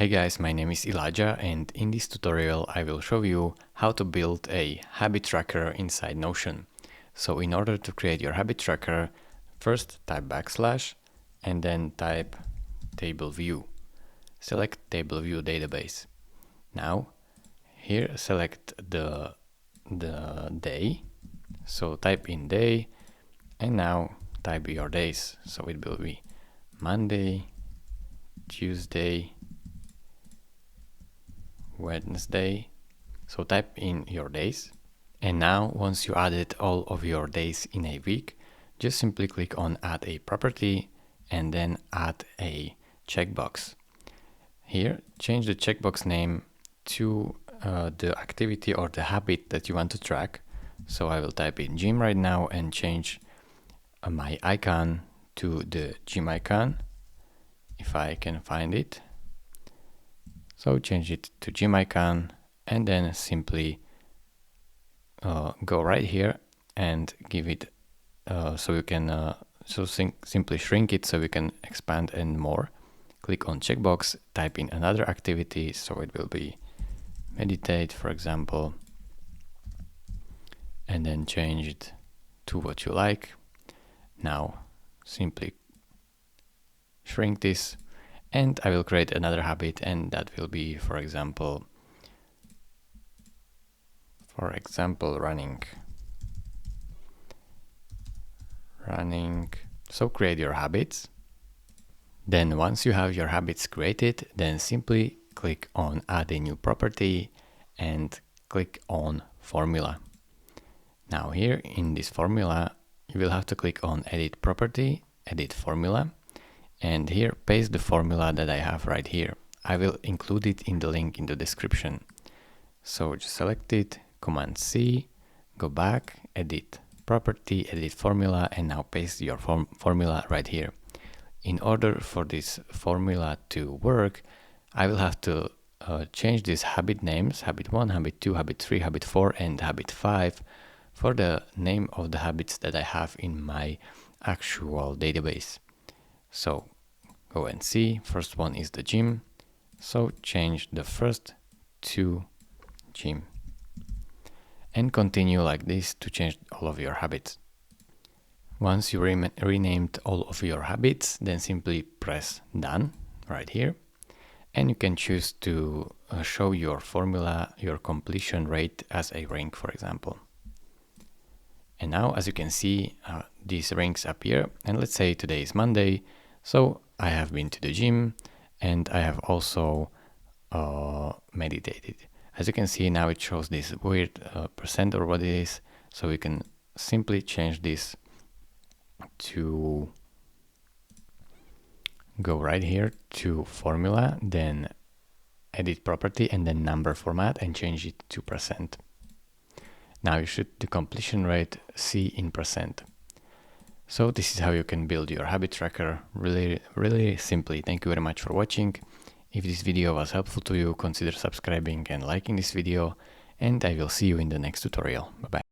Hey guys, my name is Elijah, and in this tutorial I will show you how to build a habit tracker inside Notion. So in order to create your habit tracker, first type / and then type table view. Select table view database. Now here select the day. So type in day and now type your days. So it will be Monday, Tuesday, Wednesday. So type in your days, and now once you added all of your days in a week, just simply click on add a property and then add a checkbox. Here change the checkbox name to the activity or the habit that you want to track. So I will type in gym right now and change my icon to the gym icon if I can find it. So change it to gym icon and then simply go right here and give it so you can simply shrink it so we can expand and more. Click on checkbox, type in another activity, so it will be meditate, for example, and then change it to what you like. Now simply shrink this, and I will create another habit, and that will be, for example, running. So create your habits. Then once you have your habits created, then simply click on add a new property and click on formula. Now here in this formula, you will have to click on edit property, edit formula, and here paste the formula that I have right here. I will include it in the link in the description. So just select it, Command C, go back, edit property, edit formula, and now paste your formula right here. In order for this formula to work, I will have to change these habit names, habit 1, habit 2, habit 3, habit 4, and habit 5 for the name of the habits that I have in my actual database. So go and see, first one is the gym, so change the first to gym. And continue like this to change all of your habits. Once you renamed all of your habits, then simply press done right here. And you can choose to show your formula, your completion rate as a rank, for example. And now, as you can see, these ranks appear. And let's say today is Monday. So I have been to the gym and I have also meditated. As you can see, now it shows this weird percent or what it is. So we can simply change this to go right here to formula, then edit property and then number format and change it to percent. Now you should the completion rate see in percent. So this is how you can build your habit tracker really simply. Thank you very much for watching. If this video was helpful to you, consider subscribing and liking this video, and I will see you in the next tutorial. Bye bye.